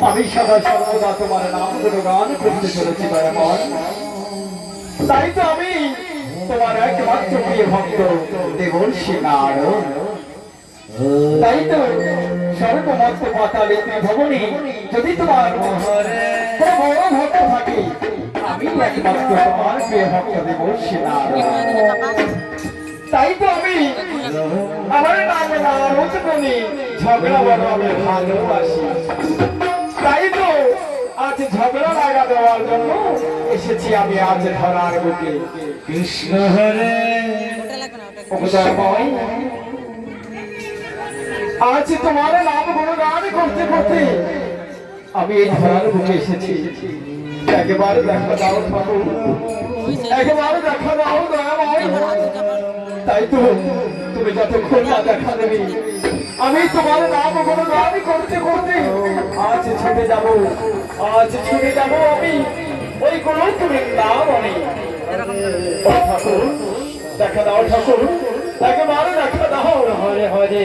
আমি সদা সর্বদা তোমার নাম গুণগান করতে চলেছি দয়াময়। তাই তো আমি তোমার একমাত্র প্রিয় ভক্ত দেবর্ষি নারায়ণ। তাই তো সর্বমস্ত পাতালে ভবনে যদি তোমার বড় ভক্ত থাকে, আমি একমাত্র তোমার প্রিয় ভক্ত দেবর্ষি নারায়ণ। তাই তো আমি আমার নাম নারদ বলে ঝগড়া বড় আমি ভালোবাসি। তাই তো আজ ঝগড়া লাগা দেওয়ার জন্য এসেছি আমি আজ ধরার বুকে। কৃষ্ণ হরে আজ তোমার নাম গুণগান করতে করতে আমি এই ধরার বুকে এসেছি। একেবারে দেখা দাও ঠাকুর, একেবারে দেখা দাও দয়াময়। তাই তো তুমি যতক্ষণ না দেখা দেবে, আমি তোমার নাম গুণগান করতে করতে আজ ছুটে যাব, আজ ছুটে যাব আমি ওই গোলক বৃন্দাবনে। ঠাকুর দেখা দাও ঠাকুর, একেবারে দেখা দাও। হরে হরে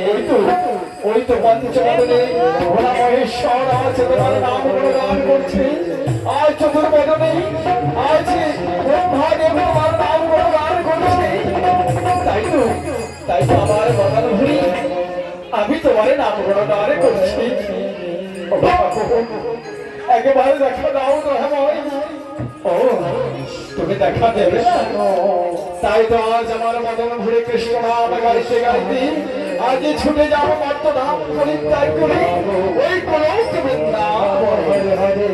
ওই তো পঞ্চমদনে ভোলা মহেশ্বর আজ তোমার নাম গুণগান করছে। আজ চতুর্বদনে আজ ব্রহ্মাদেব তোমার নাম গুণগান করছে। তাই তো আমার বদন ভুলি আমি তোমার নাম গুণগান করছি। একেবারে দেখা দাও দয়াময়। ও তুমি দেখা দেবে না? তাই তো আজ আমার মদন ভুলে কৃষ্ণ নাম গাইতে গাইতে আজ ছুটে যাবো মাত্র নাম পরিত্যাগ করে ওই গোলক বৃন্দাবন। হরে হরে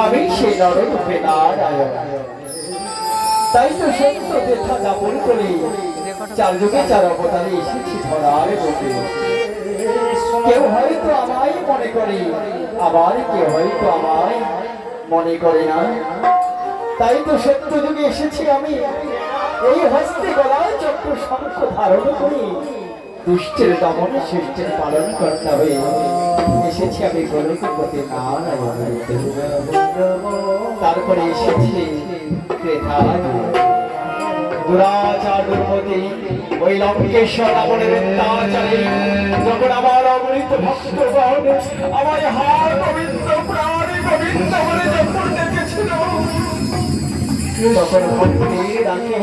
আমি সেই নররূপে নারায়ণ। তাই তো সত্য দেখা দাপন করে চার যুগে চার অবতারে এসেছি ধরার বুকে। কেউ হয়তো আমায় মনে করে, আবার কেউ হয়তো আমায় মনে করে না। তাই তো সত্য যুগে এসেছি আমি এই হস্তে গলায় চক্র শঙ্খ ধারণ করি। দুষ্টের দমন শিষ্টের পালন করতে হবে এসেছি আমি গোলকপতি নারায়ণ। তারপরে এসেছি দুরাচার দুর্মতি ওই লঙ্কেশ্বর রাবণের অত্যাচারে যখন আমার অমৃত ভক্তগণ আমার হার গোবিন্দ প্রাণ গোবিন্দ বলে যখন ডেকেছিল, তখন ভক্তির ডাকে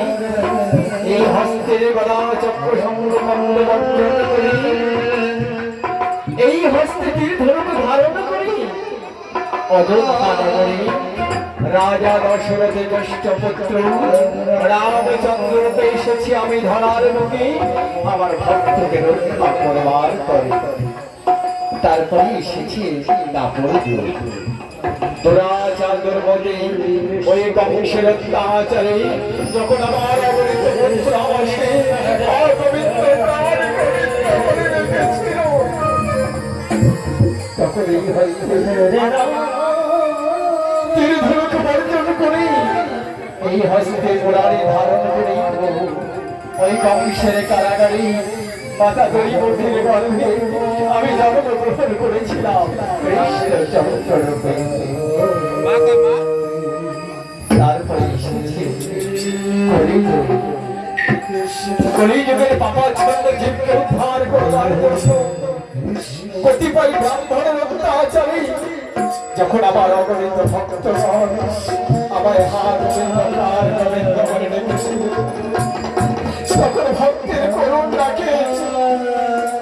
এই হস্তের গলা চক্র সংগ্রহ বন্ধন করে এই হস্তে তীর ধনুক ধারণ করি অযোধ্যা নগরী রাজা দশরথের জ্যেষ্ঠ পুত্র রামচন্দ্র রূপে এসেছি আমি ধরার মুখে আমার ভক্তকে রক্ষা করবার করে। তারপরে এসেছি দাপর দুরাচার দুর্গতি ওই কংসের অত্যাচারে যখন আমার অবনীত পুত্র আসে অপবিত্র প্রাণ করে রেখেছিল, তখন এই তীর ধনুক বর্জন করে এই হস্তে গোড়ারে ধারণ করে ওই কংসের কারাগারে মাতা দড়ি বুদ্ধির গর্ভে আমি জন্মগ্রহণ করেছিলাম চন্দ্ররূপে। তারপরে এসেছি কলিযুগের পাপাচ্ছন্ন জীবকে উদ্ধার করবার জন্য কতিপয় ব্রাহ্মণের অত্যাচারী যখন আমার অগণিত ভক্তগণ আমায় হাত গোবিন্দ করে ডেকেছিল, তখন ভক্তের করুণ ডাকে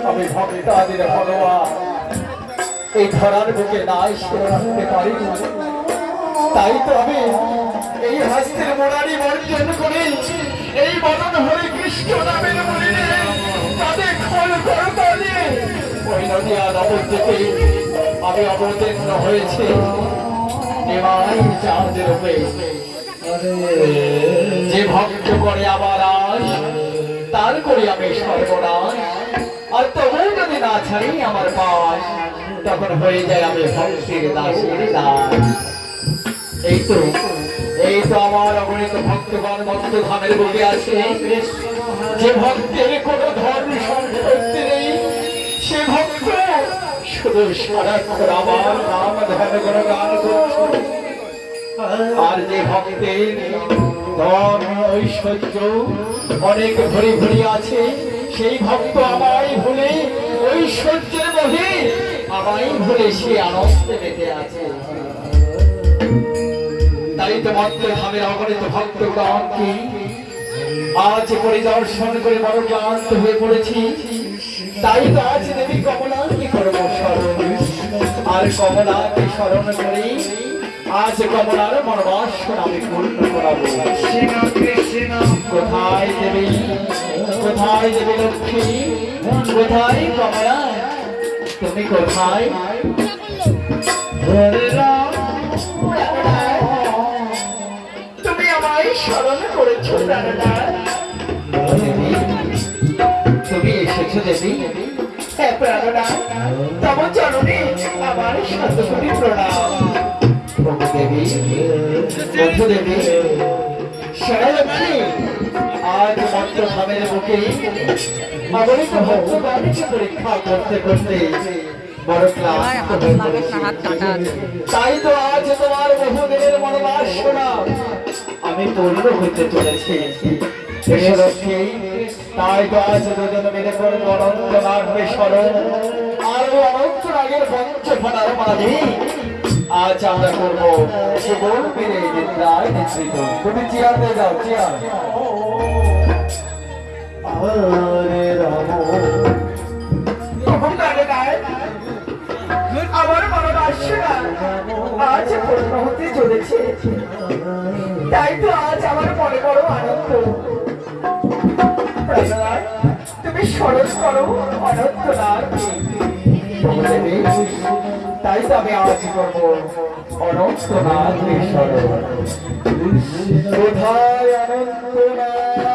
আমি ভক্তাদের ভগবান এই ধরার বুকে না এসে থাকতে পারি। তাই তো আমি এই হস্তের মোড়ারি বর্জন করে এই বদন হরে কৃষ্ণ নামের মলিনে তাদের খোল করতা দিয়ে ওই নদিয়া নগর থেকে আমি অবতীর্ণ হয়েছে নিমাই চাঁদ রূপে। যে ভক্ত করে আমার আশ তার করি আমি সর্বনাশ, আর তবু যদি না ছাড়ি আমার পাশ তখন হয়ে যায় আমি ভক্তির দাসের দাস। এই তো আমার অগণিত ভক্তগণ ভক্ত ধামের বুকে আছে। যে ভক্তের কোনো ধর্ম সম্পত্তি নেই সে ভক্ত শুধু সারাক্ষণ আমার নাম ধ্যান করে গান করছে। আর যে ভক্তের ধন ঐশ্বর্য অনেক ভরি ভরি আছে সেই ভক্ত আমায় ভুলে ঐশ্বর্যের মধ্যে আমায় ভুলে সে আনন্দে বেঁধে আছে। তাই তো মাত্র ধামের অগণিত ভক্তগণ কি আজ পরিদর্শন করে বড় ক্লান্ত হয়ে পড়েছি। তাই তো আজ দেবী কমলাকে করবো স্মরণ, আর কমলাকে স্মরণ করি আজ কমলার মনোবাসনা আমি পূর্ণ করাবো। কোথায় দেবী, কোথায় দেবী লক্ষ্মী, কোথায় কমলা, তুমি কোথায়? তুমি আমায় স্মরণ করেছো প্রাণনাথ, তুমি এসেছো দেবী। হ্যাঁ প্রাণনাথ, তব চরণে আমার শতকোটি প্রণাম। দেবী দেবী সেনালক্ষ্মী, আজ মাত্র ধামের বুকে অগণিত ভক্তগণকে পরীক্ষা করতে করতে বড় ক্লান্ত হয়ে পড়েছি। তাই তো আজ তোমার বহুদিনের মনোবাসনা আমি পূর্ণ হইতে চলেছি। লক্ষ্মী, তাই তো আজ দুজন মিলে করবো অনন্ত নামে স্মরণ, আর অনন্ত রাগের পঞ্চফলার মাঝে আজ আমরা করবো সুবল বীরে নিদ্রায় নিদ্রিত। তুমি চেয়ার দিয়ে যাও, চেয়ার। আমার মনোবাসনা আজ পূর্ণ হতে চলেছে। তাই তো আজ আমার মনে বড় আনন্দ। তুমি স্মরণ করো অনন্ত নাথ। তাই তো আমি আজ করবো অনন্ত নাথ স্মরণ। কোথায় অনন্ত নাথ,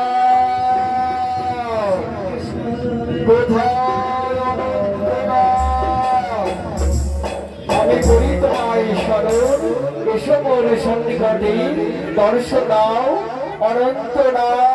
কোথায় অনন্ত নাথ, আমি করি তোমায় স্মরণ। এসো মোর সন্নিকটে দর্শন দাও অনন্ত নাথ।